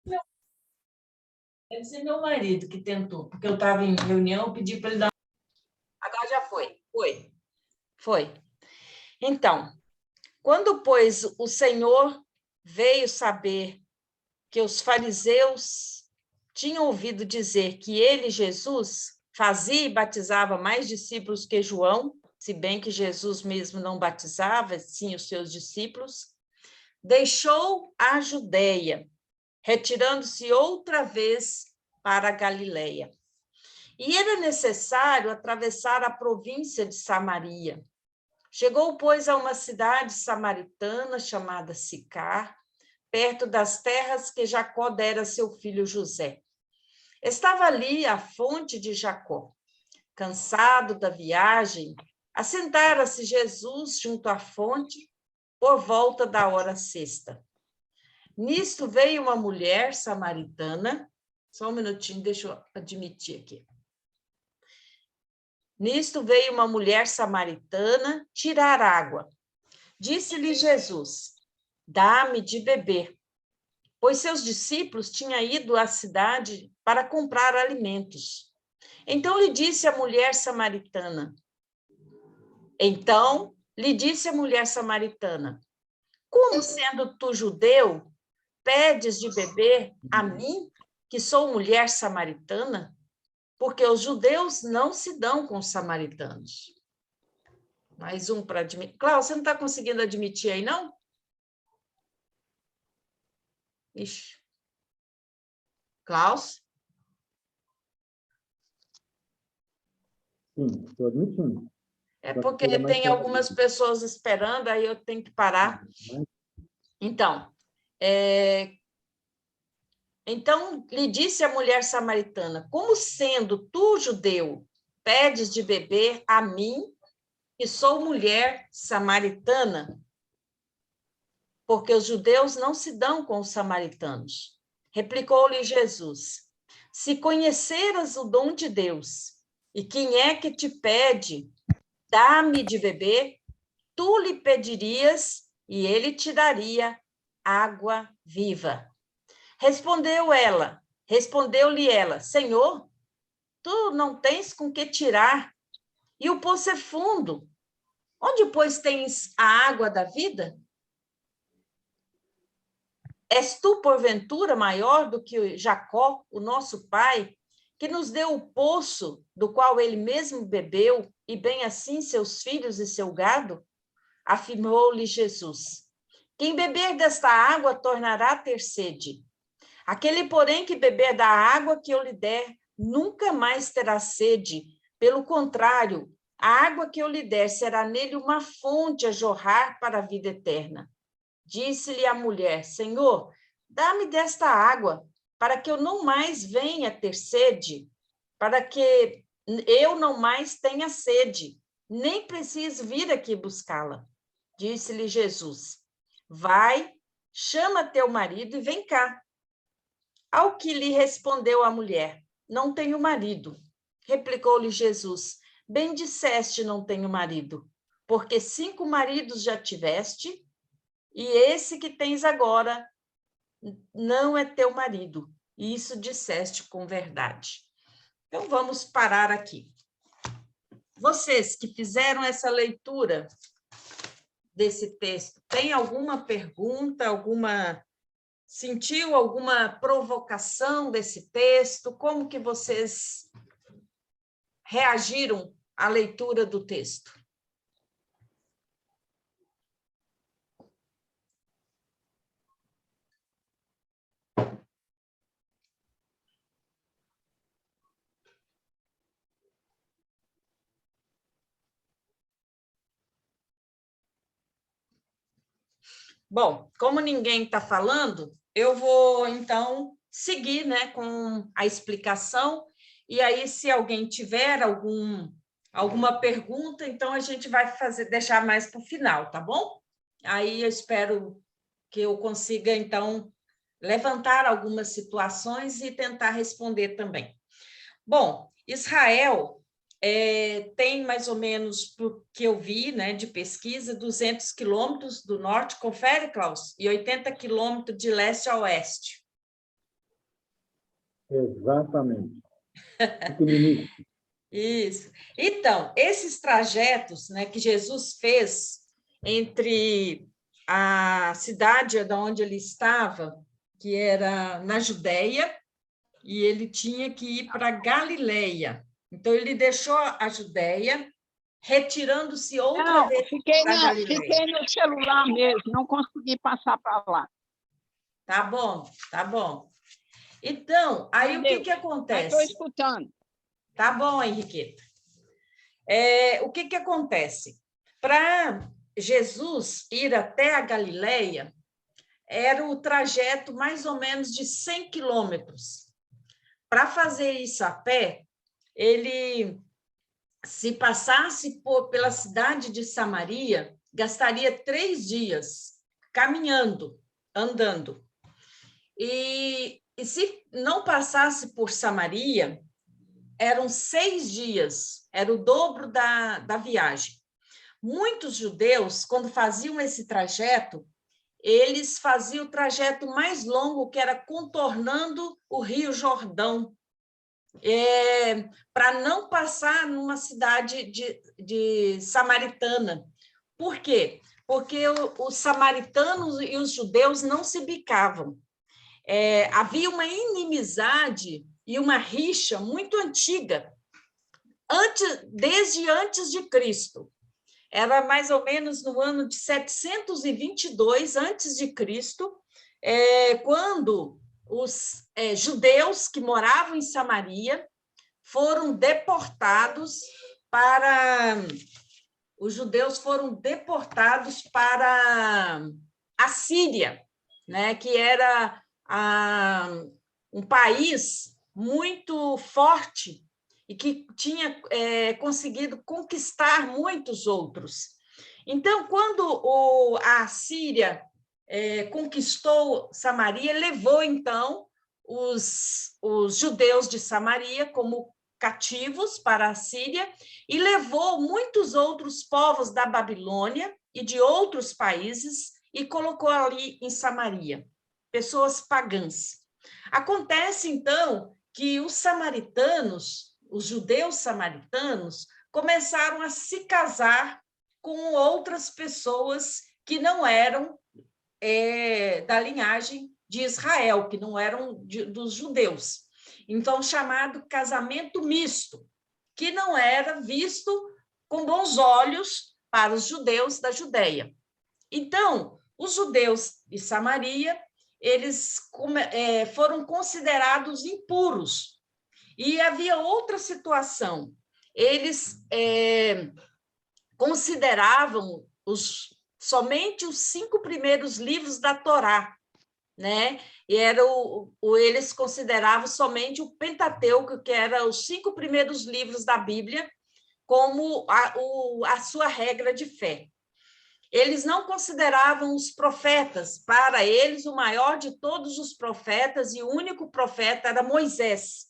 Deve ser meu marido que tentou, porque eu estava em reunião, eu pedi para ele dar. Agora já foi. Foi. Então, quando, pois, o Senhor veio saber que os fariseus tinham ouvido dizer que ele, Jesus, fazia e batizava mais discípulos que João, se bem que Jesus mesmo não batizava, sim, os seus discípulos, deixou a Judéia, retirando-se outra vez para a Galileia. E era necessário atravessar a província de Samaria. Chegou, pois, a uma cidade samaritana chamada Sicar, perto das terras que Jacó dera a seu filho José. Estava ali a fonte de Jacó. Cansado da viagem, assentara-se Jesus junto à fonte por volta da hora sexta. Nisto veio uma mulher samaritana. Só um minutinho, deixa eu admitir aqui. Nisto veio uma mulher samaritana tirar água. Disse-lhe Jesus: dá-me de beber, pois seus discípulos tinham ido à cidade para comprar alimentos. Então lhe disse a mulher samaritana: como sendo tu judeu, pedes de beber a mim, que sou mulher samaritana? Porque os judeus não se dão com os samaritanos. Mais um para admitir. Cláudia, você não está conseguindo admitir aí, não? Ixi. Klaus? Sim, estou admitindo. É porque tem algumas pessoas esperando, aí eu tenho que parar. Então, então lhe disse a mulher samaritana: como sendo tu judeu, pedes de beber a mim, que sou mulher samaritana? Porque os judeus não se dão com os samaritanos. Replicou-lhe Jesus: se conheceras o dom de Deus, e quem é que te pede, dá-me de beber, tu lhe pedirias, e ele te daria água viva. Respondeu-lhe ela: Senhor, tu não tens com que tirar, e o poço é fundo. Onde, pois, tens a água da vida? És tu, porventura, maior do que Jacó, o nosso pai, que nos deu o poço do qual ele mesmo bebeu, e bem assim seus filhos e seu gado? Afirmou-lhe Jesus: quem beber desta água tornará a ter sede. Aquele, porém, que beber da água que eu lhe der, nunca mais terá sede. Pelo contrário, a água que eu lhe der será nele uma fonte a jorrar para a vida eterna. Disse-lhe a mulher: Senhor, dá-me desta água, para que eu não mais venha ter sede, para que eu não mais tenha sede, nem precise vir aqui buscá-la. Disse-lhe Jesus: vai, chama teu marido e vem cá. Ao que lhe respondeu a mulher: não tenho marido. Replicou-lhe Jesus: bem disseste, não tenho marido, porque 5 maridos já tiveste, e esse que tens agora não é teu marido. Isso disseste com verdade. Então, vamos parar aqui. Vocês que fizeram essa leitura desse texto, tem alguma pergunta, sentiu alguma provocação desse texto? Como que vocês reagiram à leitura do texto? Bom, como ninguém está falando, eu vou, então, seguir, né, com a explicação, e aí, se alguém tiver alguma pergunta, então a gente vai deixar mais para o final, tá bom? Aí eu espero que eu consiga, então, levantar algumas situações e tentar responder também. Bom, Israel tem mais ou menos, por que eu vi, né, de pesquisa, 200 quilômetros do norte, confere, Klaus, e 80 quilômetros de leste a oeste. Exatamente. Pequenininho. Isso. Então, esses trajetos, né, que Jesus fez entre a cidade de onde ele estava, que era na Judéia, e ele tinha que ir para Galileia. Então, ele deixou a Judéia, retirando-se outra Não, vez para Galileia. fiquei no celular mesmo, não consegui passar para lá. Tá bom, tá bom. Então, aí Entendeu? o que Mas acontece? estou escutando. Tá bom, Henriqueta. O que acontece? Para Jesus ir até a Galileia, era o trajeto mais ou menos de 100 quilômetros. Para fazer isso a pé, ele, se passasse pela cidade de Samaria, gastaria 3 dias caminhando, andando. E se não passasse por Samaria, eram 6 dias, era o dobro da viagem. Muitos judeus, quando faziam esse trajeto, eles faziam o trajeto mais longo, que era contornando o Rio Jordão, para não passar numa cidade de samaritana. Por quê? Porque os samaritanos e os judeus não se bicavam. Havia uma inimizade e uma rixa muito antiga, desde antes de Cristo. Era mais ou menos no ano de 722 antes de Cristo, quando os judeus que moravam em Samaria foram deportados para a Síria, né, que era um país muito forte e que tinha conseguido conquistar muitos outros. Então, quando a Síria conquistou Samaria, levou, então, os judeus de Samaria como cativos para a Síria e levou muitos outros povos da Babilônia e de outros países e colocou ali em Samaria, pessoas pagãs. Acontece, então, que os samaritanos, os judeus samaritanos, começaram a se casar com outras pessoas que não eram da linhagem de Israel, que não eram dos judeus. Então, chamado casamento misto, que não era visto com bons olhos para os judeus da Judéia. Então, os judeus de Samaria, eles foram considerados impuros. E havia outra situação. Eles consideravam somente os 5 primeiros livros da Torá, né? E eles consideravam somente o Pentateuco, que era os 5 primeiros livros da Bíblia, como a sua regra de fé. Eles não consideravam os profetas. Para eles, o maior de todos os profetas e o único profeta era Moisés.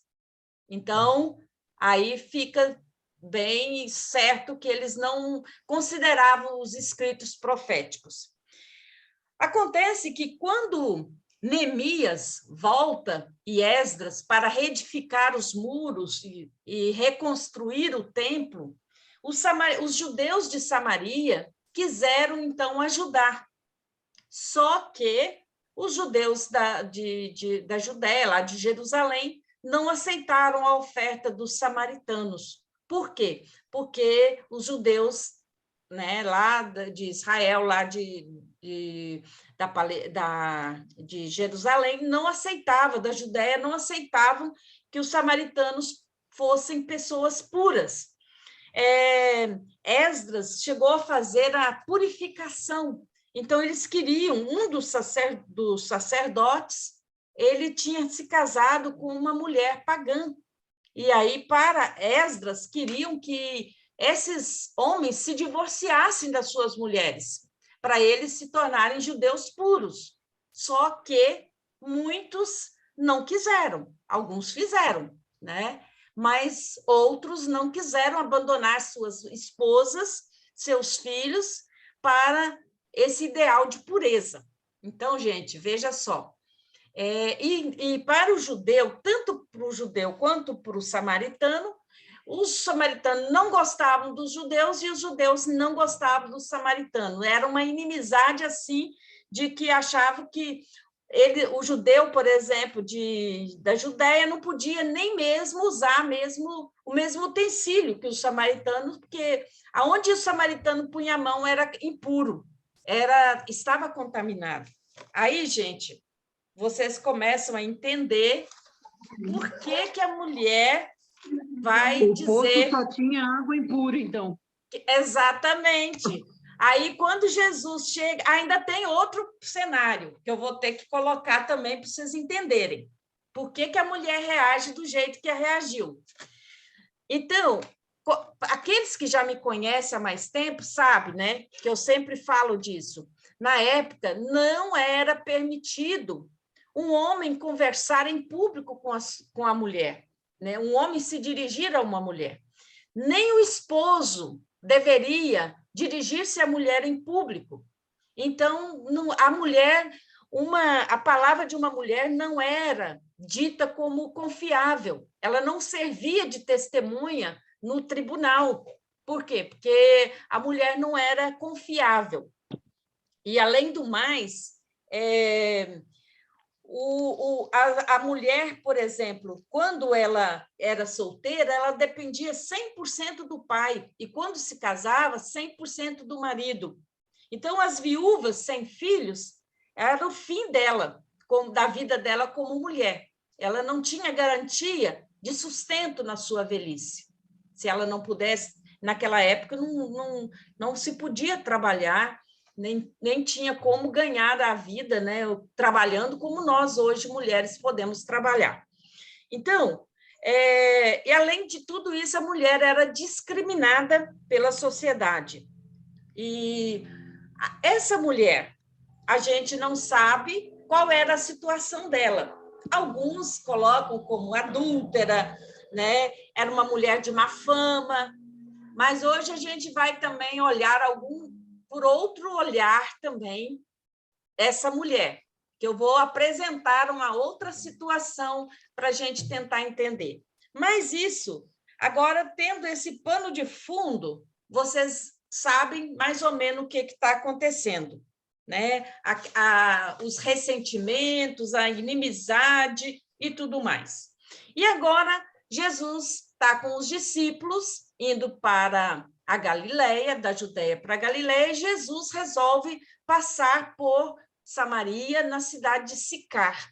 Então, aí fica bem certo que eles não consideravam os escritos proféticos. Acontece que quando Neemias volta e Esdras para reedificar os muros e reconstruir o templo, os judeus de Samaria quiseram, então, ajudar. Só que os judeus da Judéia, lá de Jerusalém, não aceitaram a oferta dos samaritanos. Por quê? Porque os judeus, né, lá de Israel, lá de Jerusalém, não aceitavam, da Judéia, não aceitavam que os samaritanos fossem pessoas puras. Esdras chegou a fazer a purificação. Então, eles queriam, um dos sacerdotes, ele tinha se casado com uma mulher pagã. E aí, para Esdras, queriam que esses homens se divorciassem das suas mulheres, para eles se tornarem judeus puros. Só que muitos não quiseram, alguns fizeram, né? Mas outros não quiseram abandonar suas esposas, seus filhos, para esse ideal de pureza. Então, gente, veja só, E para o judeu, tanto para o judeu quanto para o samaritano, os samaritanos não gostavam dos judeus e os judeus não gostavam dos samaritanos. Era uma inimizade assim, de que achavam que o judeu, por exemplo, da Judéia, não podia nem mesmo usar o mesmo utensílio que os samaritanos, porque aonde o samaritano punha a mão era impuro, estava contaminado. Aí, gente, vocês começam a entender por que a mulher vai dizer... O poço só tinha água impura, então. Exatamente. Aí, quando Jesus chega, ainda tem outro cenário que eu vou ter que colocar também para vocês entenderem. Por que a mulher reage do jeito que reagiu? Então, aqueles que já me conhecem há mais tempo sabem, né, que eu sempre falo disso. Na época, não era permitido um homem conversar em público com a mulher, né? Um homem se dirigir a uma mulher. Nem o esposo deveria dirigir-se à mulher em público. Então, a mulher, a palavra de uma mulher não era dita como confiável, ela não servia de testemunha no tribunal. Por quê? Porque a mulher não era confiável. E, além do mais, a mulher, por exemplo, quando ela era solteira, ela dependia 100% do pai, e quando se casava, 100% do marido. Então, as viúvas sem filhos era o fim dela, da vida dela como mulher. Ela não tinha garantia de sustento na sua velhice. Se ela não pudesse, naquela época, não se podia trabalhar, nem tinha como ganhar a vida, né, trabalhando como nós hoje, mulheres, podemos trabalhar. Então, e além de tudo isso, a mulher era discriminada pela sociedade. E essa mulher, a gente não sabe qual era a situação dela. Alguns colocam como adúltera, né? Era uma mulher de má fama, mas hoje a gente vai também olhar por outro olhar também essa mulher, que eu vou apresentar uma outra situação para a gente tentar entender. Mas isso, agora, tendo esse pano de fundo, vocês sabem mais ou menos o que está acontecendo, né? Os ressentimentos, a inimizade e tudo mais. E agora, Jesus está com os discípulos indo para a Galileia, da Judéia para a Galileia, e Jesus resolve passar por Samaria, na cidade de Sicar.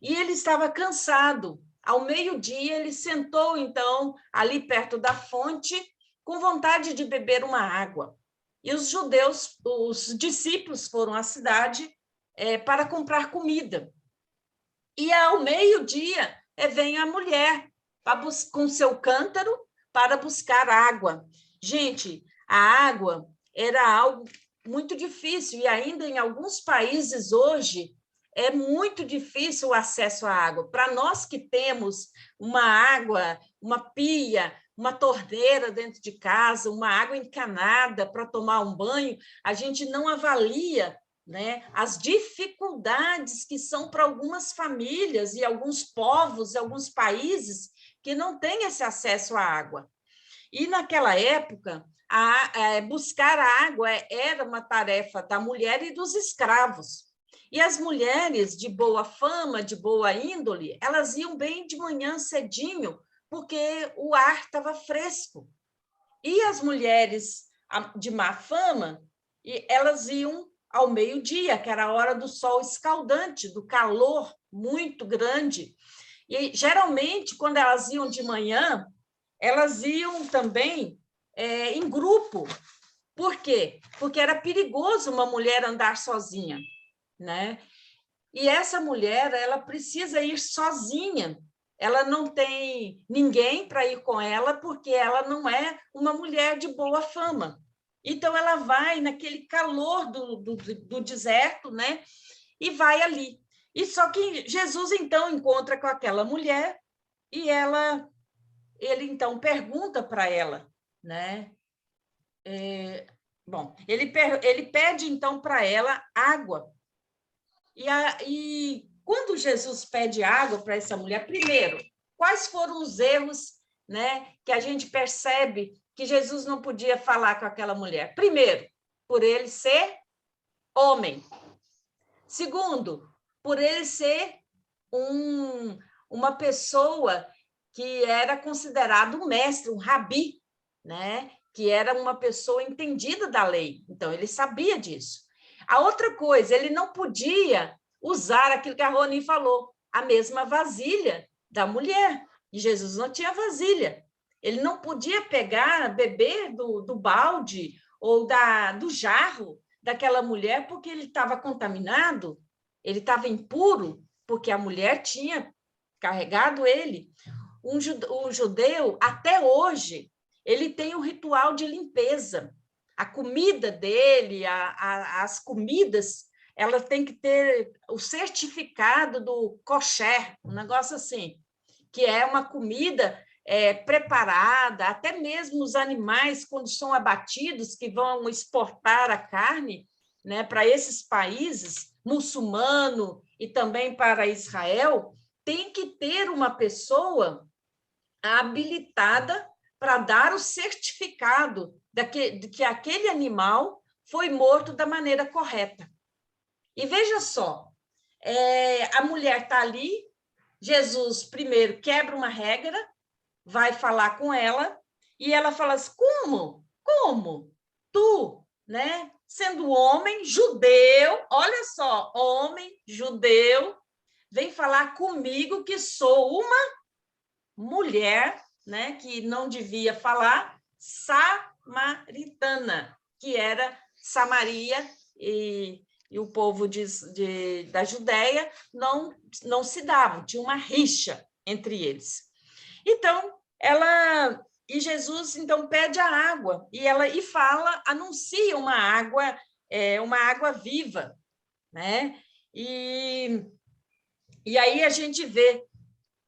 E ele estava cansado. Ao meio-dia, ele sentou, então, ali perto da fonte, com vontade de beber uma água. E os judeus, os discípulos, foram à cidade para comprar comida. E, ao meio-dia, vem a mulher com seu cântaro para buscar água. Gente, a água era algo muito difícil, e ainda em alguns países hoje é muito difícil o acesso à água. Para nós que temos uma água, uma pia, uma torneira dentro de casa, uma água encanada para tomar um banho, a gente não avalia, né, as dificuldades que são para algumas famílias e alguns povos, e alguns países que não têm esse acesso à água. E, naquela época, buscar a água era uma tarefa da mulher e dos escravos. E as mulheres de boa fama, de boa índole, elas iam bem de manhã cedinho, porque o ar estava fresco. E as mulheres de má fama, elas iam ao meio-dia, que era a hora do sol escaldante, do calor muito grande. E, geralmente, quando elas iam de manhã, elas iam também em grupo. Por quê? Porque era perigoso uma mulher andar sozinha, né? E essa mulher, ela precisa ir sozinha. Ela não tem ninguém para ir com ela, porque ela não é uma mulher de boa fama. Então, ela vai naquele calor do deserto, né? E vai ali. E só que Jesus, então, encontra com aquela mulher e ele, então, pergunta para ela, né? Bom, ele pede, então, para ela água. E quando Jesus pede água para essa mulher, primeiro, quais foram os erros, né, que a gente percebe que Jesus não podia falar com aquela mulher? Primeiro, por ele ser homem. Segundo, por ele ser uma pessoa que era considerado um mestre, um rabi, né? Que era uma pessoa entendida da lei. Então, ele sabia disso. A outra coisa, ele não podia usar aquilo que a Roni falou, a mesma vasilha da mulher. E Jesus não tinha vasilha. Ele não podia pegar, beber do balde ou do jarro daquela mulher porque ele estava contaminado, ele estava impuro, porque a mulher tinha carregado ele. O judeu, até hoje, ele tem um ritual de limpeza. A comida dele, as comidas, ela tem que ter o certificado do kosher, um negócio assim, que é uma comida preparada, até mesmo os animais, quando são abatidos, que vão exportar a carne, né, para esses países, muçulmano e também para Israel, tem que ter uma pessoa habilitada para dar o certificado de que aquele animal foi morto da maneira correta. E veja só, a mulher está ali, Jesus primeiro quebra uma regra, vai falar com ela, e ela fala assim, como? Como? Tu, né, sendo homem, judeu, olha só, homem, judeu, vem falar comigo que sou uma mulher, né, que não devia falar, samaritana, que era Samaria, e o povo da Judéia não se davam, tinha uma rixa entre eles. Então, Jesus então pede a água, e fala, anuncia uma água viva, né? E aí a gente vê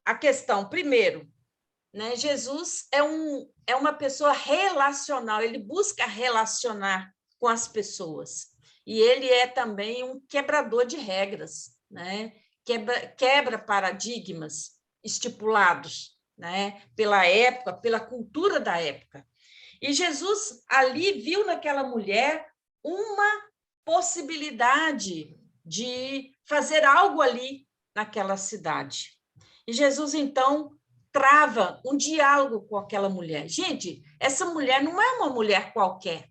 a questão, primeiro, né? Jesus é uma pessoa relacional, ele busca relacionar com as pessoas. E ele é também um quebrador de regras, né? Quebra paradigmas estipulados, né? Pela época, pela cultura da época. E Jesus ali viu naquela mulher uma possibilidade de fazer algo ali naquela cidade. E Jesus, então, trava um diálogo com aquela mulher. Gente, essa mulher não é uma mulher qualquer.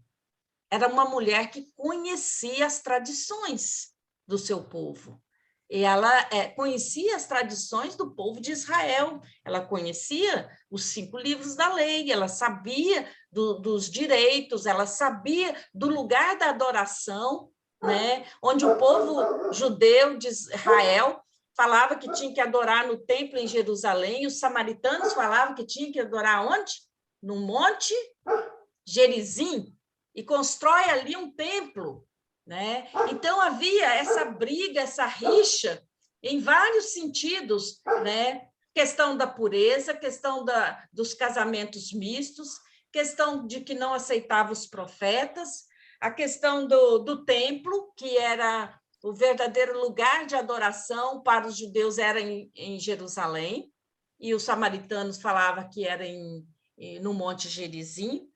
Era uma mulher que conhecia as tradições do seu povo. E ela conhecia as tradições do povo de Israel. Ela conhecia os 5 livros da lei, ela sabia dos direitos, ela sabia do lugar da adoração, né? Onde o povo judeu de Israel falava que tinha que adorar no templo em Jerusalém, e os samaritanos falavam que tinha que adorar onde? No Monte Gerizim, e constrói ali um templo, né? Então havia essa briga, essa rixa em vários sentidos, né? Questão da pureza, questão dos casamentos mistos, questão de que não aceitava os profetas, a questão do templo, que era o verdadeiro lugar de adoração para os judeus, era em Jerusalém, e os samaritanos falavam que era no Monte Gerizim.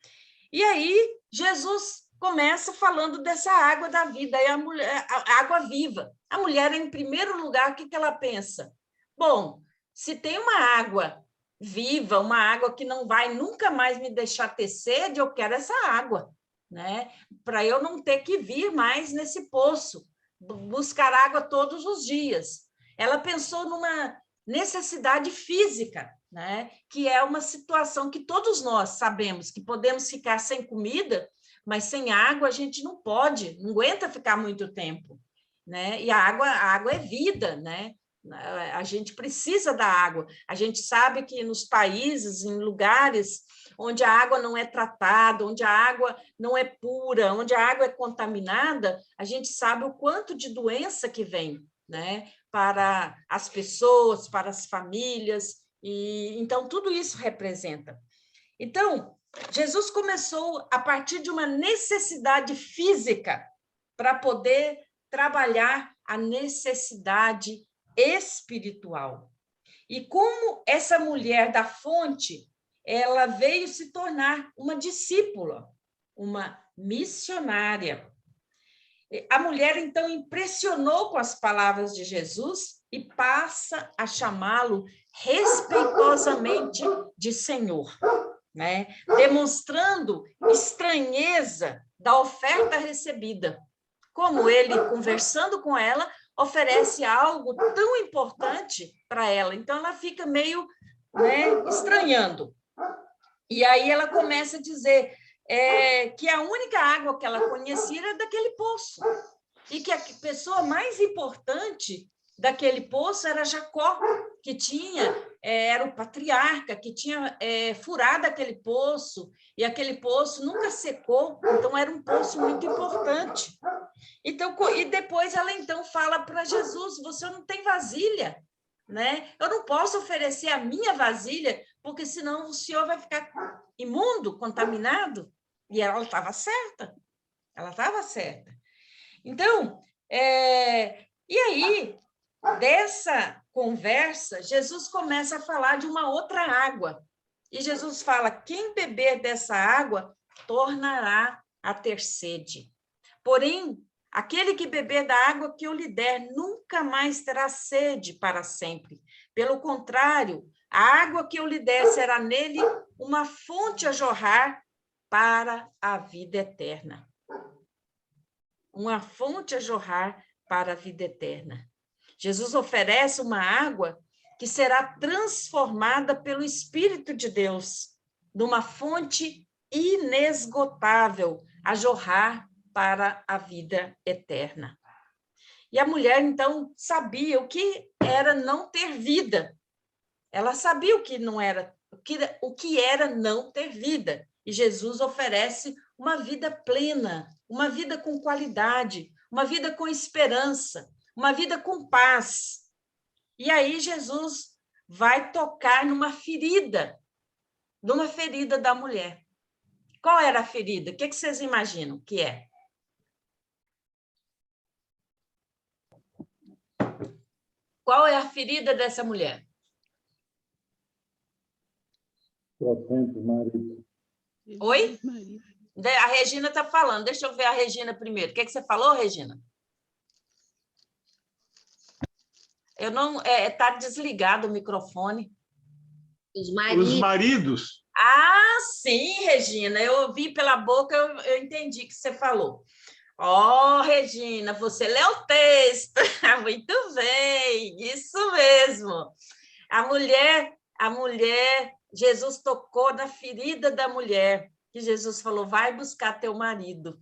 E aí Jesus começa falando dessa água da vida, a água viva. A mulher, em primeiro lugar, o que ela pensa? Bom, se tem uma água viva, uma água que não vai nunca mais me deixar ter sede, eu quero essa água, né? Para eu não ter que vir mais nesse poço, buscar água todos os dias. Ela pensou numa necessidade física, né? Que é uma situação que todos nós sabemos que podemos ficar sem comida, mas sem água a gente não pode, não aguenta ficar muito tempo, né? E a água é vida, né? A gente precisa da água. A gente sabe que nos países, em lugares onde a água não é tratada, onde a água não é pura, onde a água é contaminada, a gente sabe o quanto de doença que vem, né? Para as pessoas, para as famílias, e então tudo isso representa. Então, Jesus começou a partir de uma necessidade física para poder trabalhar a necessidade espiritual. E como essa mulher da fonte, ela veio se tornar uma discípula, uma missionária. A mulher, então, impressionou com as palavras de Jesus e passa a chamá-lo respeitosamente de Senhor, né? Demonstrando estranheza da oferta recebida. Como ele, conversando com ela, oferece algo tão importante para ela. Então, ela fica meio, né, estranhando. E aí ela começa a dizer que a única água que ela conhecia era daquele poço. E que a pessoa mais importante daquele poço era Jacó, que era o patriarca, que tinha furado aquele poço, e aquele poço nunca secou, então era um poço muito importante. Então, e depois ela então fala para Jesus: você não tem vasilha, né? Eu não posso oferecer a minha vasilha, porque senão o senhor vai ficar imundo, contaminado. E ela estava certa, ela estava certa. Então, e aí, dessa conversa, Jesus começa a falar de uma outra água. E Jesus fala: quem beber dessa água tornará a ter sede. Porém, aquele que beber da água que eu lhe der nunca mais terá sede para sempre. Pelo contrário, a água que eu lhe der será nele uma fonte a jorrar para a vida eterna. Uma fonte a jorrar para a vida eterna. Jesus oferece uma água que será transformada pelo Espírito de Deus, numa fonte inesgotável a jorrar para a vida eterna. E a mulher, então, sabia o que era não ter vida. Ela sabia o que não era, o que era não ter vida. E Jesus oferece uma vida plena, uma vida com qualidade, uma vida com esperança, uma vida com paz. E aí Jesus vai tocar numa ferida da mulher. Qual era a ferida? O que vocês imaginam que é? Qual é a ferida dessa mulher? Portanto, marido. Oi? A Regina está falando. Deixa eu ver a Regina primeiro. O que você falou, Regina? Eu não... Está desligado o microfone. Os maridos. Ah, sim, Regina. Eu ouvi pela boca, eu entendi o que você falou. Regina, você leu o texto. Muito bem, isso mesmo. A mulher, Jesus tocou na ferida da mulher, que Jesus falou: vai buscar teu marido,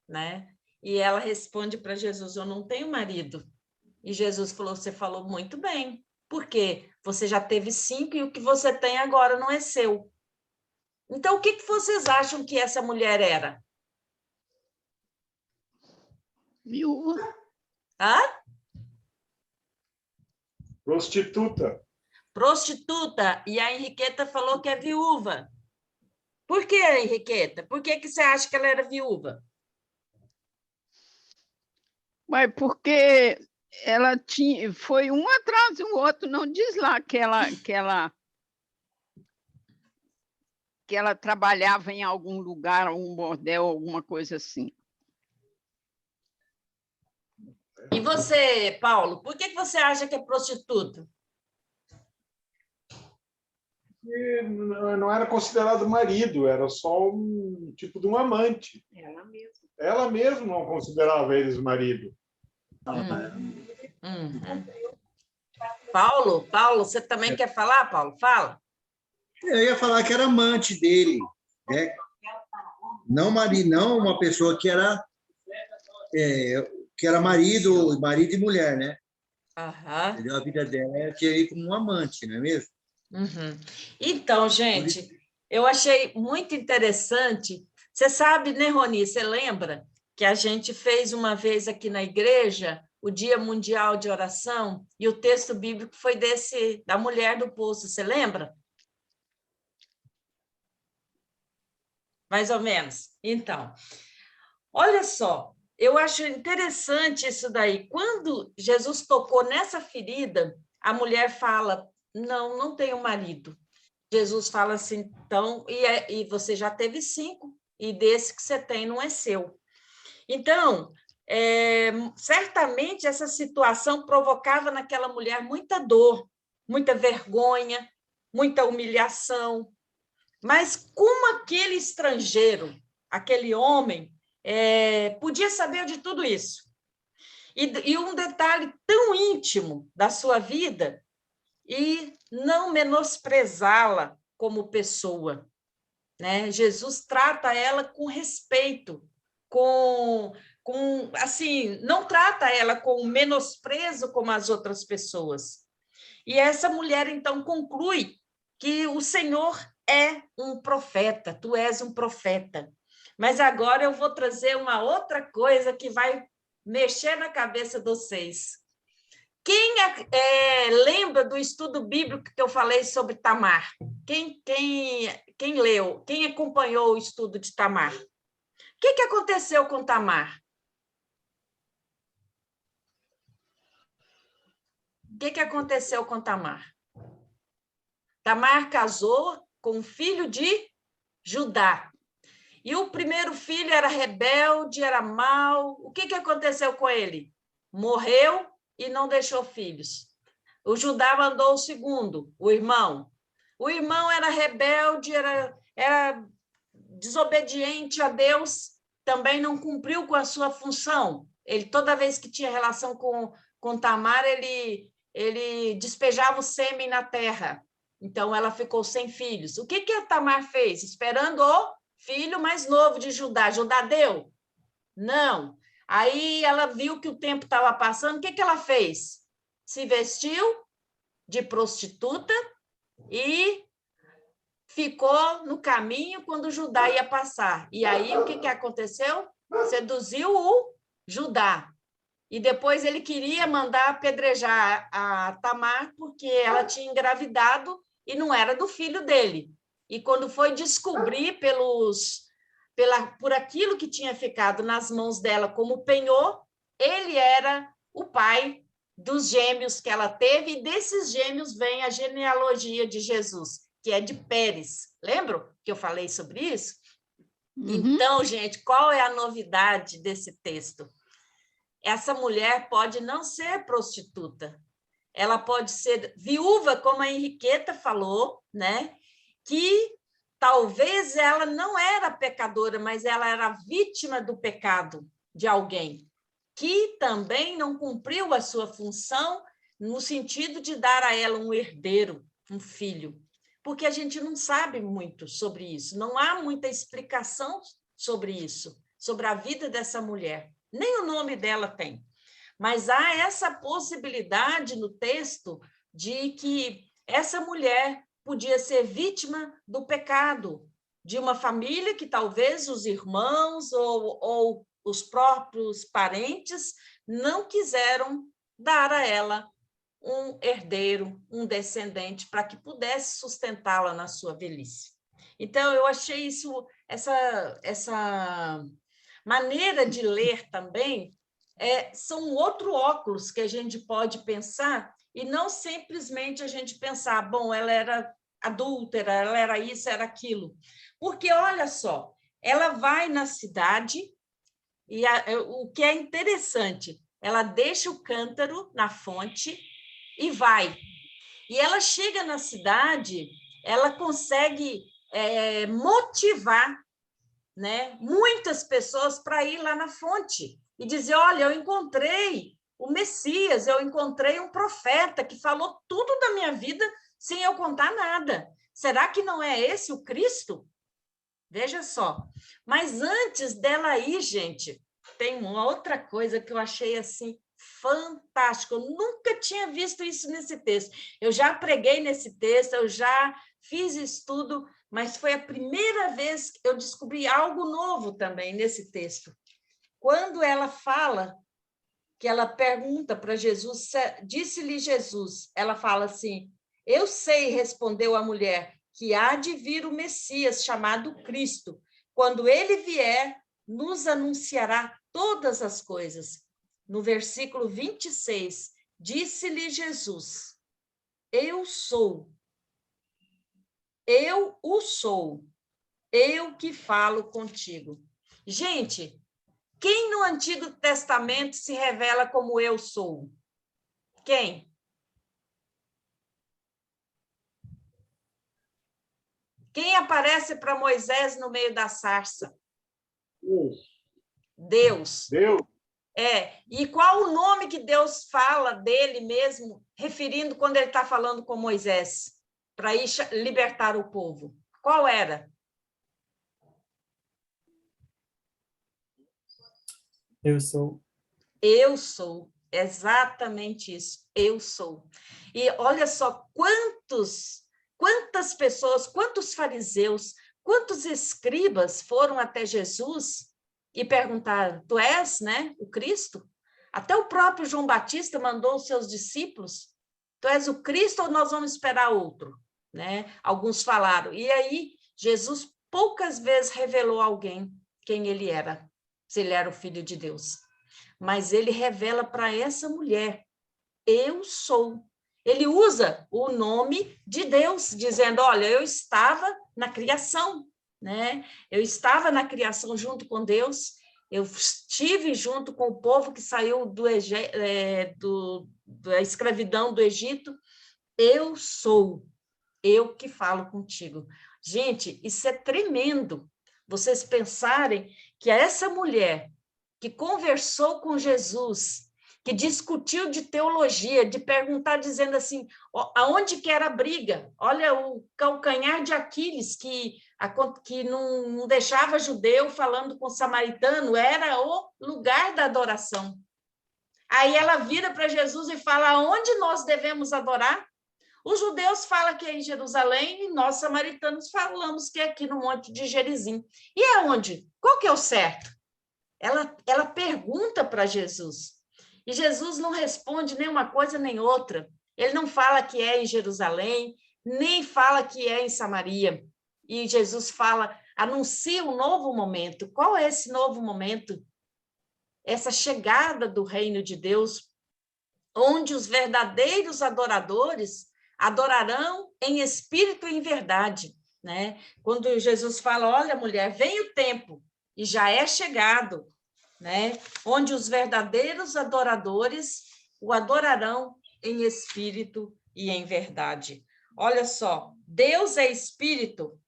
né? E ela responde para Jesus: eu não tenho marido. E Jesus falou: você falou muito bem, porque você já teve 5 e o que você tem agora não é seu. Então, o que vocês acham que essa mulher era? Viúva. Hã? Prostituta. Prostituta. E a Henriqueta falou que é viúva. Por que, Henriqueta? Por que você acha que ela era viúva? Mas porque ela tinha, foi um atrás do outro, não diz lá que ela trabalhava em algum lugar, algum bordel, alguma coisa assim. E você, Paulo, por que você acha que é prostituta? E não era considerado marido, era só um tipo de um amante. Ela mesma não considerava eles marido. Paulo, você também quer falar, Paulo? Fala. Eu ia falar que era amante dele, né? Não marido, não uma pessoa que era marido e mulher, né? Uhum. A vida dela tinha ele como um amante, não é mesmo? Uhum. Então, gente, eu achei muito interessante. Você sabe, né, Roni? Você lembra que a gente fez uma vez aqui na igreja o Dia Mundial de Oração e o texto bíblico foi da mulher do poço, você lembra? Mais ou menos. Então, olha só, eu acho interessante isso daí. Quando Jesus tocou nessa ferida, a mulher fala, não tenho marido. Jesus fala assim, então, e você já teve 5, e desse que você tem não é seu. Então, certamente essa situação provocava naquela mulher muita dor, muita vergonha, muita humilhação. Mas como aquele estrangeiro, aquele homem, podia saber de tudo isso? E um detalhe tão íntimo da sua vida, e não menosprezá-la como pessoa, né? Jesus trata ela com respeito, assim, não trata ela com menosprezo como as outras pessoas. E essa mulher, então, conclui que o Senhor é um profeta, tu és um profeta. Mas agora eu vou trazer uma outra coisa que vai mexer na cabeça de vocês. Quem lembra do estudo bíblico que eu falei sobre Tamar? Quem leu? Quem acompanhou o estudo de Tamar? O que aconteceu com Tamar? O que aconteceu com Tamar? Tamar casou com um filho de Judá. E o primeiro filho era rebelde, era mau. O que aconteceu com ele? Morreu e não deixou filhos. O Judá mandou o segundo, o irmão. O irmão era rebelde, era desobediente a Deus, também não cumpriu com a sua função. Ele, toda vez que tinha relação com Tamar, ele despejava o sêmen na terra. Então, ela ficou sem filhos. O que a Tamar fez? Esperando o filho mais novo de Judá. Judá deu? Não. Aí ela viu que o tempo estava passando. O que ela fez? Se vestiu de prostituta e ficou no caminho quando Judá ia passar. E aí, o que aconteceu? Seduziu o Judá. E depois ele queria mandar apedrejar a Tamar porque ela tinha engravidado e não era do filho dele. E quando foi descobrir por aquilo que tinha ficado nas mãos dela como penhor, ele era o pai dos gêmeos que ela teve, e desses gêmeos vem a genealogia de Jesus, que é de Pérez. Lembram que eu falei sobre isso? Uhum. Então, gente, qual é a novidade desse texto? Essa mulher pode não ser prostituta, ela pode ser viúva, como a Henriqueta falou, né? Que talvez ela não era pecadora, mas ela era vítima do pecado de alguém, que também não cumpriu a sua função no sentido de dar a ela um herdeiro, um filho, porque a gente não sabe muito sobre isso, não há muita explicação sobre isso, sobre a vida dessa mulher, nem o nome dela tem. Mas há essa possibilidade no texto de que essa mulher podia ser vítima do pecado de uma família que talvez os irmãos ou os próprios parentes não quiseram dar a ela um herdeiro, um descendente, para que pudesse sustentá-la na sua velhice. Então, eu achei essa maneira de ler também são outro óculos que a gente pode pensar, e não simplesmente a gente pensar, bom, ela era adúltera, ela era isso, era aquilo. Porque, olha só, ela vai na cidade, e o que é interessante, ela deixa o cântaro na fonte e vai. E ela chega na cidade, ela consegue motivar, né, muitas pessoas para ir lá na fonte e dizer, olha, eu encontrei o Messias, eu encontrei um profeta que falou tudo da minha vida sem eu contar nada. Será que não é esse o Cristo? Veja só. Mas antes dela ir, gente, tem uma outra coisa que eu achei assim fantástico. Eu nunca tinha visto isso nesse texto. Eu já preguei nesse texto, eu já fiz estudo, mas foi a primeira vez que eu descobri algo novo também nesse texto. Quando ela fala, que ela pergunta para Jesus, disse-lhe Jesus, ela fala assim, eu sei, respondeu a mulher, que há de vir o Messias, chamado Cristo. Quando ele vier, nos anunciará todas as coisas. No versículo 26, disse-lhe Jesus: eu sou, eu o sou, eu que falo contigo. Gente, quem no Antigo Testamento se revela como eu sou? Quem? Quem aparece para Moisés no meio da sarça? Deus. Deus. E qual o nome que Deus fala dele mesmo, referindo quando ele está falando com Moisés, para ir libertar o povo? Qual era? Eu sou. Eu sou. Exatamente isso. Eu sou. E olha só quantas pessoas, quantos fariseus, quantos escribas foram até Jesus e perguntaram: tu és, né, o Cristo? Até o próprio João Batista mandou os seus discípulos: tu és o Cristo ou nós vamos esperar outro? Né? Alguns falaram. E aí, Jesus poucas vezes revelou a alguém quem ele era, se ele era o Filho de Deus. Mas ele revela para essa mulher: eu sou. Ele usa o nome de Deus, dizendo: olha, eu estava na criação, né? Eu estava na criação junto com Deus, eu estive junto com o povo que saiu da escravidão do Egito. Eu sou, eu que falo contigo. Gente, isso é tremendo, vocês pensarem que essa mulher que conversou com Jesus, que discutiu de teologia, de perguntar, dizendo assim, aonde que era a briga? Olha, o calcanhar de Aquiles, que não deixava judeu falando com samaritano, era o lugar da adoração. Aí ela vira para Jesus e fala: aonde nós devemos adorar? Os judeus falam que é em Jerusalém e nós, samaritanos, falamos que é aqui no Monte de Gerizim. E aonde? Qual que é o certo? Ela pergunta para Jesus. E Jesus não responde nem uma coisa nem outra. Ele não fala que é em Jerusalém, nem fala que é em Samaria. E Jesus fala, anuncia um novo momento. Qual é esse novo momento? Essa chegada do reino de Deus, onde os verdadeiros adoradores adorarão em espírito e em verdade, né? Quando Jesus fala: olha, mulher, vem o tempo, e já é chegado, né? Onde os verdadeiros adoradores o adorarão em espírito e em verdade. Olha só, Deus é espírito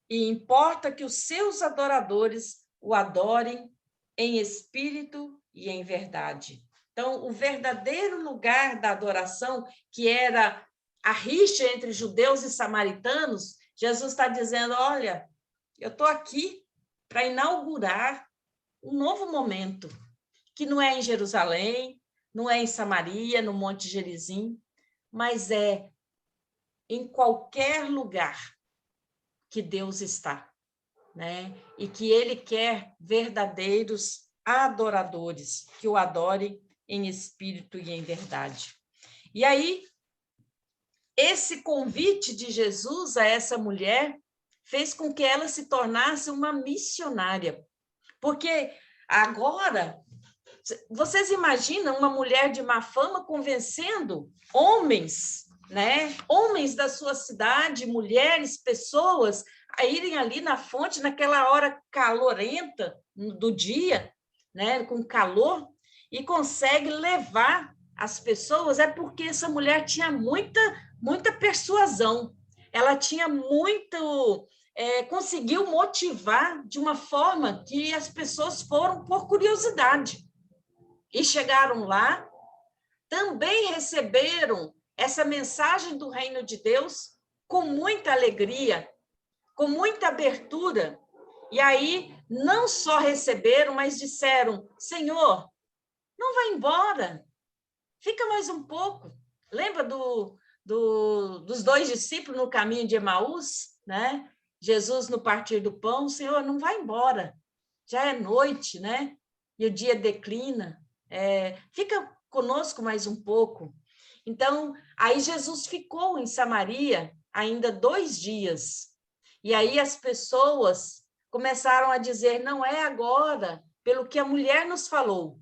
e importa que os seus adoradores o adorem em espírito e em verdade. Então, o verdadeiro lugar da adoração, que era a rixa entre judeus e samaritanos, Jesus está dizendo: olha, eu estou aqui para inaugurar um novo momento, que não é em Jerusalém, não é em Samaria, no Monte Gerizim, mas é em qualquer lugar que Deus está, né? E que Ele quer verdadeiros adoradores, que o adorem em espírito e em verdade. E aí, esse convite de Jesus a essa mulher fez com que ela se tornasse uma missionária. Porque agora, vocês imaginam uma mulher de má fama convencendo homens, né? Homens da sua cidade, mulheres, pessoas, a irem ali na fonte, naquela hora calorenta do dia, né? Com calor, e consegue levar as pessoas. É porque essa mulher tinha muita persuasão, ela tinha conseguiu motivar de uma forma que as pessoas foram por curiosidade. E chegaram lá, também receberam essa mensagem do reino de Deus com muita alegria, com muita abertura. E aí, não só receberam, mas disseram: Senhor, não vai embora, fica mais um pouco. Lembra dos 2 discípulos no caminho de Emaús, né? Jesus, no partir do pão: Senhor, não vai embora, já é noite, né? E o dia declina, fica conosco mais um pouco. Então, aí Jesus ficou em Samaria ainda 2 dias, e aí as pessoas começaram a dizer: não é agora pelo que a mulher nos falou,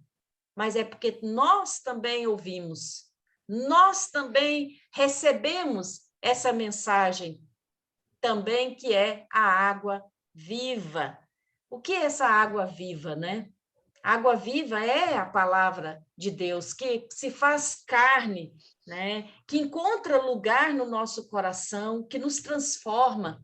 mas é porque nós também ouvimos, nós também recebemos essa mensagem, também que é a água viva. O que é essa água viva, né? A água viva é a palavra de Deus, que se faz carne, né? Que encontra lugar no nosso coração, que nos transforma,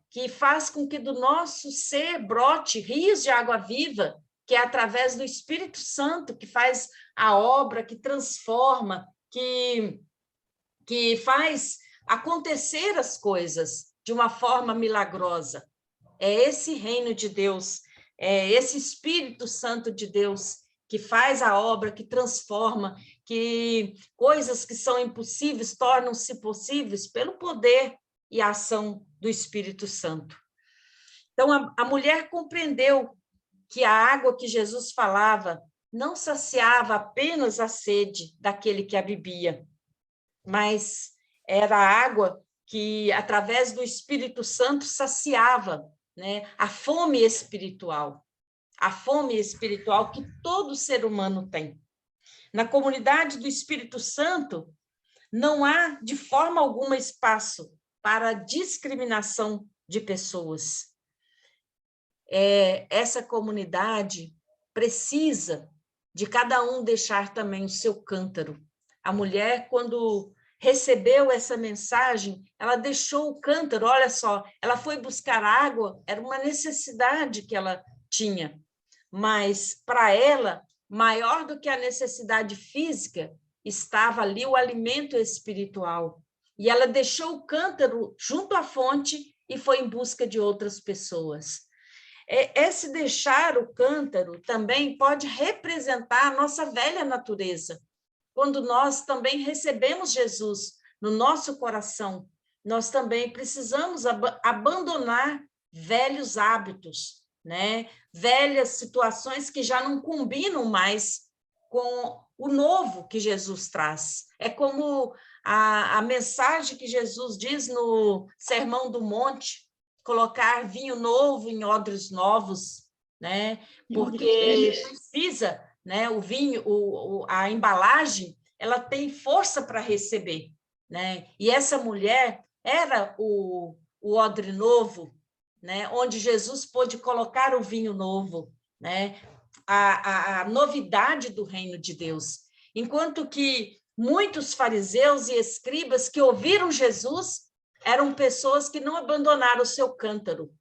que faz com que do nosso ser brote rios de água viva, que é através do Espírito Santo que faz a obra, que transforma, que faz acontecer as coisas de uma forma milagrosa. É esse reino de Deus, é esse Espírito Santo de Deus que faz a obra, que transforma, que coisas que são impossíveis tornam-se possíveis pelo poder e a ação do Espírito Santo. Então, a mulher compreendeu que a água que Jesus falava não saciava apenas a sede daquele que a bebia, mas era a água que, através do Espírito Santo, saciava, né, a fome espiritual que todo ser humano tem. Na comunidade do Espírito Santo, não há, de forma alguma, espaço para discriminação de pessoas. Essa comunidade precisa de cada um deixar também o seu cântaro. A mulher, quando recebeu essa mensagem, ela deixou o cântaro, olha só, ela foi buscar água, era uma necessidade que ela tinha, mas para ela, maior do que a necessidade física, estava ali o alimento espiritual. E ela deixou o cântaro junto à fonte e foi em busca de outras pessoas. Esse deixar o cântaro também pode representar a nossa velha natureza. Quando nós também recebemos Jesus no nosso coração, nós também precisamos abandonar velhos hábitos, né? Velhas situações que já não combinam mais com o novo que Jesus traz. É como a mensagem que Jesus diz no Sermão do Monte, colocar vinho novo em odres novos, né? Porque precisa, né? O vinho, a embalagem, ela tem força para receber, né? E essa mulher era o odre novo, né? Onde Jesus pôde colocar o vinho novo, né? A novidade do reino de Deus. Enquanto que muitos fariseus e escribas que ouviram Jesus eram pessoas que não abandonaram o seu cântaro,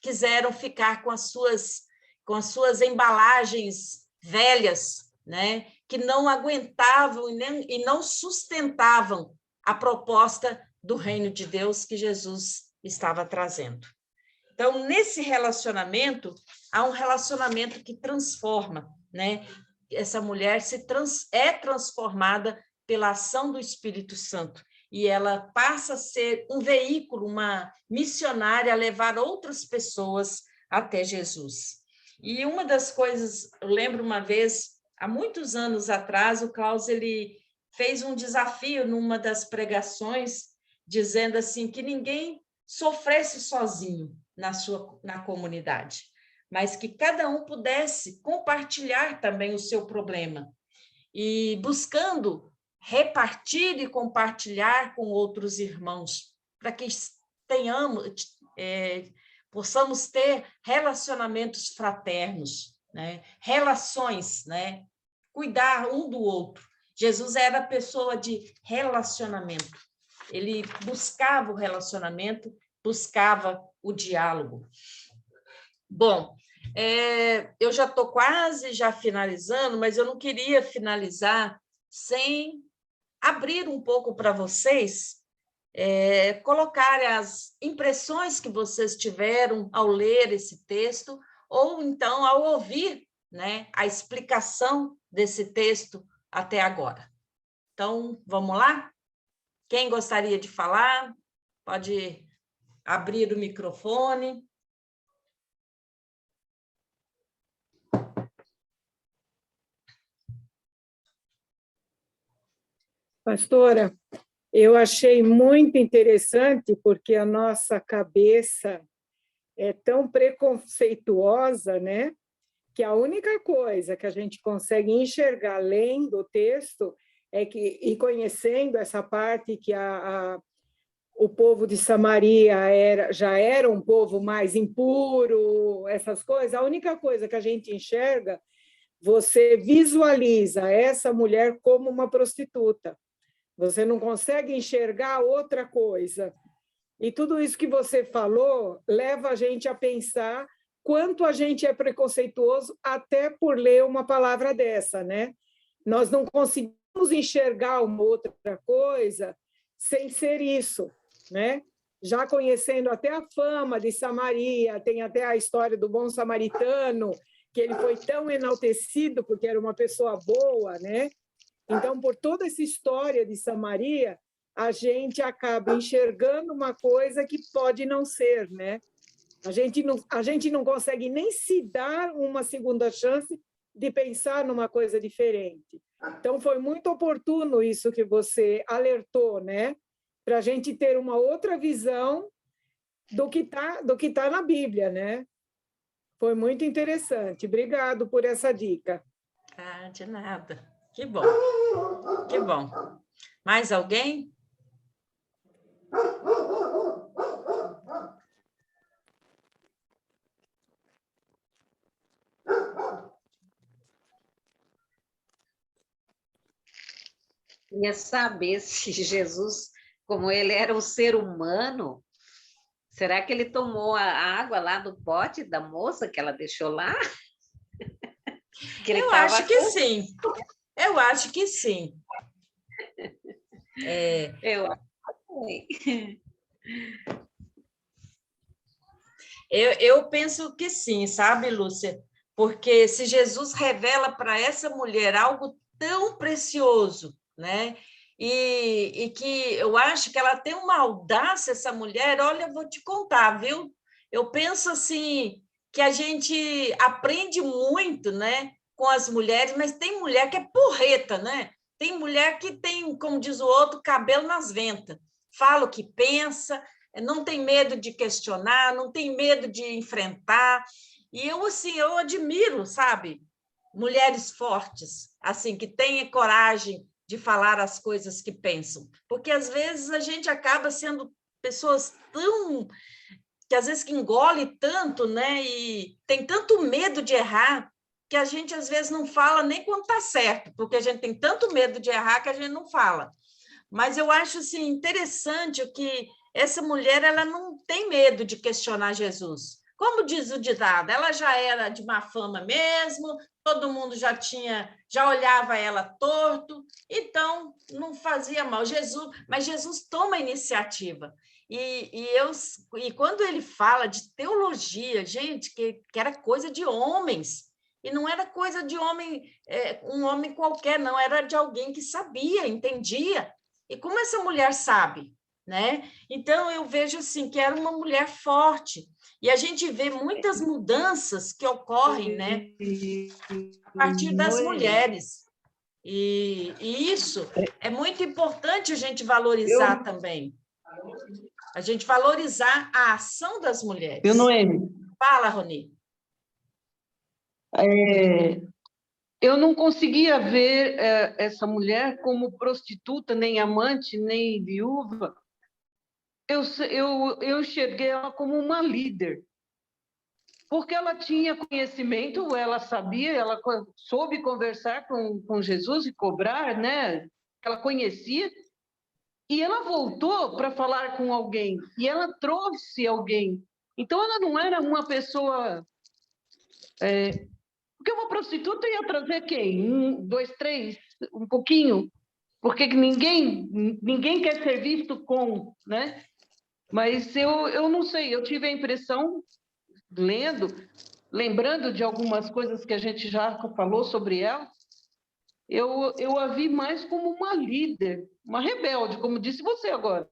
quiseram ficar com as suas embalagens velhas, né? Que não aguentavam e não sustentavam a proposta do reino de Deus que Jesus estava trazendo. Então, nesse relacionamento, há um relacionamento que transforma, né? Essa mulher é transformada pela ação do Espírito Santo, e ela passa a ser um veículo, uma missionária a levar outras pessoas até Jesus. E uma das coisas, eu lembro uma vez, há muitos anos atrás, o Klaus ele fez um desafio numa das pregações, dizendo assim, que ninguém sofresse sozinho na comunidade, mas que cada um pudesse compartilhar também o seu problema, e buscando repartir e compartilhar com outros irmãos, para que possamos ter relacionamentos fraternos, né? Relações, né? Cuidar um do outro. Jesus era a pessoa de relacionamento. Ele buscava o relacionamento, buscava o diálogo. Bom, eu já estou quase já finalizando, mas eu não queria finalizar sem abrir um pouco para vocês, colocarem as impressões que vocês tiveram ao ler esse texto, ou então ao ouvir, né, a explicação desse texto até agora. Então, vamos lá? Quem gostaria de falar, pode abrir o microfone. Pastora, eu achei muito interessante, porque a nossa cabeça é tão preconceituosa, né? que a única coisa que a gente consegue enxergar lendo o texto e conhecendo essa parte que o povo de Samaria já era um povo mais impuro, essas coisas, a única coisa que a gente enxerga, você visualiza essa mulher como uma prostituta. Você não consegue enxergar outra coisa. E tudo isso que você falou leva a gente a pensar quanto a gente é preconceituoso até por ler uma palavra dessa, né? Nós não conseguimos enxergar uma outra coisa sem ser isso, né? Já conhecendo até a fama de Samaria, tem até a história do bom samaritano, que ele foi tão enaltecido porque era uma pessoa boa, né? Então, por toda essa história de Samaria, a gente acaba enxergando uma coisa que pode não ser, né? A gente não consegue nem se dar uma segunda chance de pensar numa coisa diferente. Então, foi muito oportuno isso que você alertou, né? Para a gente ter uma outra visão do que tá na Bíblia, né? Foi muito interessante. Obrigado por essa dica. Ah, de nada. Que bom. Que bom. Mais alguém? Queria saber se Jesus, como ele era um ser humano, será que ele tomou a água lá do pote da moça que ela deixou lá? Eu acho que sim. Eu acho que sim. Eu acho que eu penso que sim, sabe, Lúcia? Porque se Jesus revela para essa mulher algo tão precioso, né? E que eu acho que ela tem uma audácia, essa mulher, olha, eu vou te contar, viu? Eu penso assim, que a gente aprende muito, né, com as mulheres, mas tem mulher que é porreta, né? Tem mulher que tem, como diz o outro, cabelo nas ventas, fala o que pensa, não tem medo de questionar, não tem medo de enfrentar. E eu, assim, eu admiro, sabe, mulheres fortes, assim, que têm coragem de falar as coisas que pensam, porque às vezes a gente acaba sendo pessoas tão que às vezes que engole tanto, né? E tem tanto medo de errar que a gente às vezes não fala nem quando está certo, porque a gente tem tanto medo de errar que a gente não fala. Mas eu acho assim interessante que essa mulher ela não tem medo de questionar Jesus. Como diz o ditado, ela já era de má fama mesmo, todo mundo já olhava ela torto, então não fazia mal. Mas Jesus toma a iniciativa. E quando ele fala de teologia, gente, que era coisa de homens, e não era coisa de homem, um homem qualquer, não, era de alguém que sabia, entendia. E como essa mulher sabe, né? Então, eu vejo assim, que era uma mulher forte. E a gente vê muitas mudanças que ocorrem, né, a partir das mulheres. E isso é muito importante a gente valorizar também. A gente valorizar a ação das mulheres. Noemi. Fala, Roni. Eu não conseguia ver essa mulher como prostituta, nem amante, nem viúva. Eu enxerguei ela como uma líder, porque ela tinha conhecimento, ela sabia, ela soube conversar com Jesus e cobrar, né? Ela conhecia, e ela voltou para falar com alguém, e ela trouxe alguém. Então, ela não era uma pessoa... Porque uma prostituta ia trazer quem? 1, 2, 3, um pouquinho. Porque ninguém quer ser visto com, né? Mas eu não sei, eu tive a impressão, lembrando de algumas coisas que a gente já falou sobre ela, eu a vi mais como uma líder, uma rebelde, como disse você agora.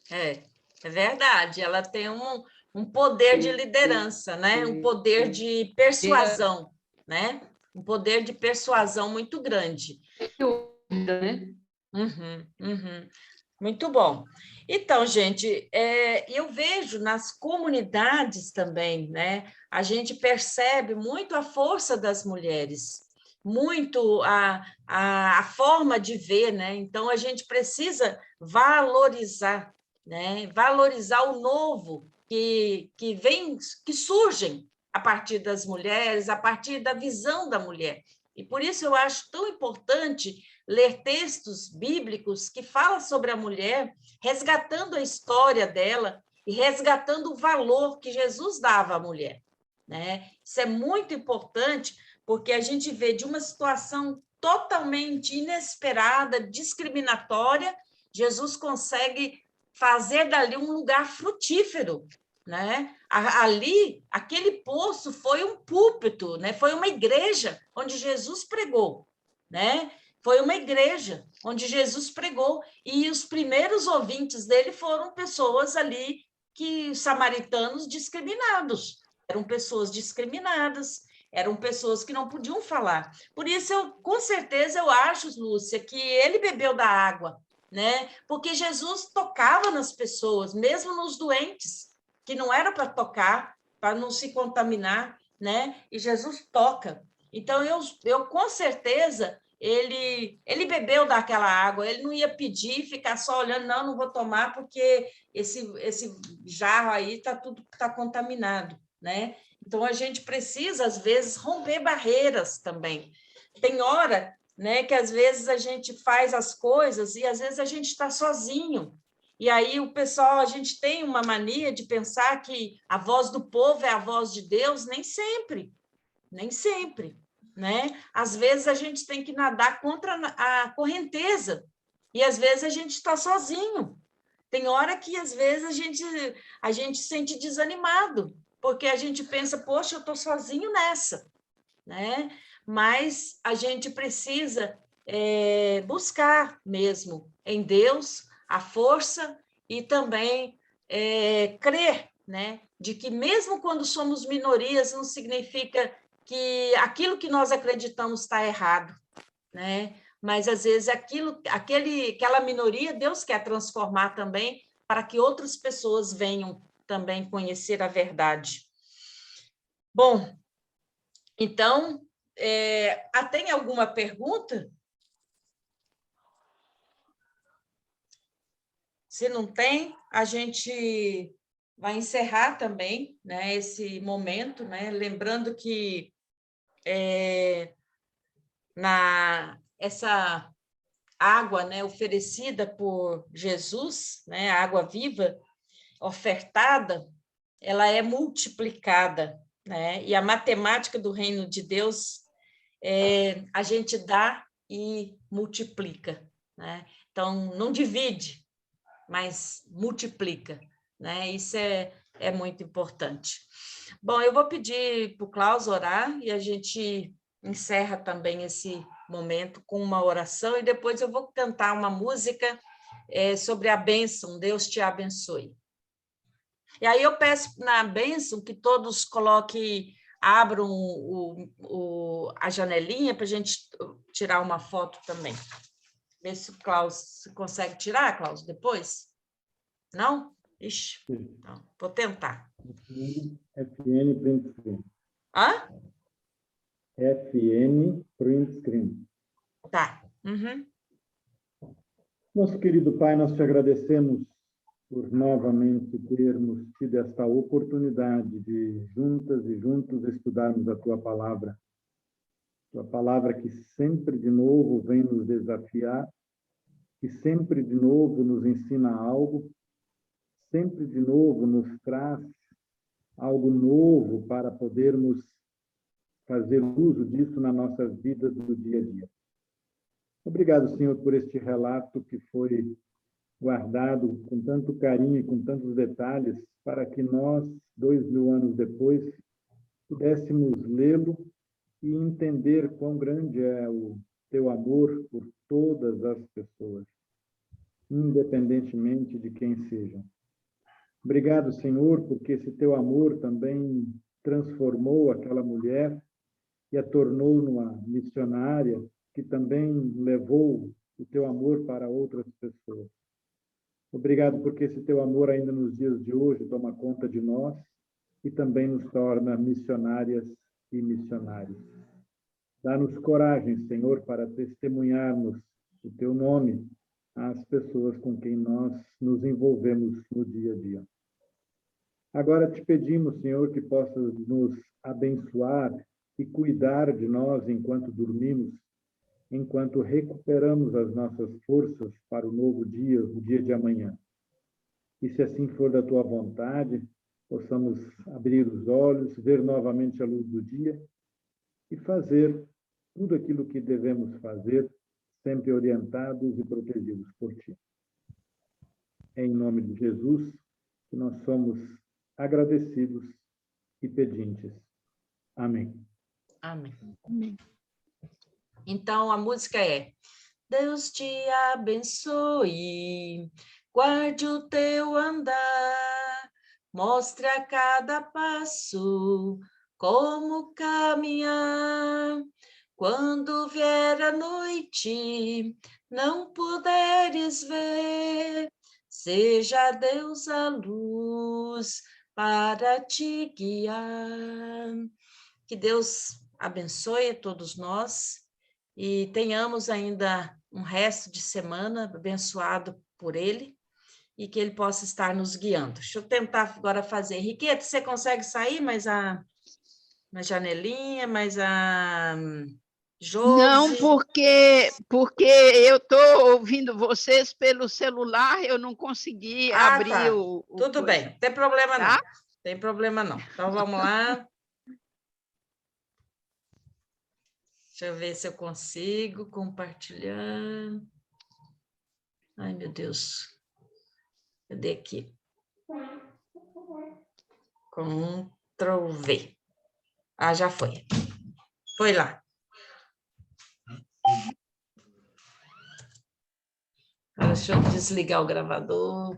É verdade, ela tem um poder de liderança, né? Um poder de persuasão, né? Um poder de persuasão muito grande. Né? Uhum, uhum. Muito bom. Então, gente, eu vejo nas comunidades também, né? A gente percebe muito a força das mulheres, muito a forma de ver, né? Então, a gente precisa valorizar, né? Valorizar o novo que vem, que surgem a partir das mulheres, a partir da visão da mulher. E por isso eu acho tão importante ler textos bíblicos que falam sobre a mulher, resgatando a história dela e resgatando o valor que Jesus dava à mulher, né? Isso é muito importante, porque a gente vê de uma situação totalmente inesperada, discriminatória, Jesus consegue fazer dali um lugar frutífero, né? Ali, aquele poço foi um púlpito, né? Foi uma igreja onde Jesus pregou, né? Foi uma igreja onde Jesus pregou, e os primeiros ouvintes dele foram pessoas ali que samaritanos discriminados, eram pessoas discriminadas, eram pessoas que não podiam falar. Por isso, com certeza, eu acho, Lúcia, que ele bebeu da água, né? Porque Jesus tocava nas pessoas, mesmo nos doentes, que não era para tocar, para não se contaminar, né? E Jesus toca. Então, eu com certeza ele bebeu daquela água, ele não ia pedir, ficar só olhando, não vou tomar porque esse jarro aí está contaminado, né? Então a gente precisa às vezes romper barreiras também. Tem hora, né, que às vezes a gente faz as coisas e às vezes a gente está sozinho. E aí o pessoal, a gente tem uma mania de pensar que a voz do povo é a voz de Deus, nem sempre, nem sempre. Né? Às vezes a gente tem que nadar contra a correnteza e às vezes a gente está sozinho. Tem hora que às vezes a gente se sente desanimado, porque a gente pensa, poxa, eu estou sozinho nessa, né? Mas a gente precisa buscar mesmo em Deus a força e também crer, né? De que mesmo quando somos minorias, não significa que aquilo que nós acreditamos está errado, né? Mas às vezes aquela minoria Deus quer transformar também para que outras pessoas venham também conhecer a verdade. Bom, então, tem alguma pergunta? Se não tem, a gente vai encerrar também, né, esse momento, né? Lembrando que essa água, né, oferecida por Jesus, né, a água viva, ofertada, ela é multiplicada, né? E a matemática do reino de Deus a gente dá e multiplica, né? Então, não divide, mas multiplica, né? Isso é muito importante. Bom, eu vou pedir para o Klaus orar e a gente encerra também esse momento com uma oração e depois eu vou cantar uma música sobre a bênção, Deus te abençoe. E aí eu peço na bênção que todos abram a janelinha para a gente tirar uma foto também. Vê se o Klaus consegue tirar, Klaus, depois? Não? Ixi, não. Vou tentar. FN Print Screen. Hã? FN Print Screen. Tá. Uhum. Nosso querido Pai, nós te agradecemos por novamente termos tido esta oportunidade de juntas e juntos estudarmos a Tua palavra que sempre de novo vem nos desafiar, que sempre de novo nos ensina algo, sempre de novo nos traz algo novo para podermos fazer uso disso na nossa vida do dia a dia. Obrigado, Senhor, por este relato que foi guardado com tanto carinho e com tantos detalhes, para que nós, 2000 anos depois, pudéssemos lê-lo e entender quão grande é o teu amor por todas as pessoas, independentemente de quem sejam. Obrigado, Senhor, porque esse teu amor também transformou aquela mulher e a tornou numa missionária que também levou o teu amor para outras pessoas. Obrigado porque esse teu amor ainda nos dias de hoje toma conta de nós e também nos torna missionárias e missionários. Dá-nos coragem, Senhor, para testemunharmos o teu nome às pessoas com quem nós nos envolvemos no dia a dia. Agora te pedimos, Senhor, que possas nos abençoar e cuidar de nós enquanto dormimos, enquanto recuperamos as nossas forças para o novo dia, o dia de amanhã. E se assim for da tua vontade, possamos abrir os olhos, ver novamente a luz do dia e fazer tudo aquilo que devemos fazer, sempre orientados e protegidos por ti. Em nome de Jesus, que nós somos agradecidos e pedintes. Amém. Amém. Então, a música é: Deus te abençoe, guarde o teu andar, mostre a cada passo como caminhar. Quando vier a noite, não puderes ver, seja Deus a luz para te guiar. Que Deus abençoe a todos nós e tenhamos ainda um resto de semana abençoado por Ele e que Ele possa estar nos guiando. Deixa eu tentar agora fazer. Henriqueta, você consegue sair mais a janelinha, mais a Josi? Não, porque eu estou ouvindo vocês pelo celular, eu não consegui abrir tá. o Tudo coisa. bem, não tem problema Tá? não. Tem problema não. Então, vamos lá. Deixa eu ver se eu consigo compartilhar. Ai, meu Deus. Cadê aqui? Ctrl V. Ah, já foi. Foi lá. Agora, deixa eu desligar o gravador.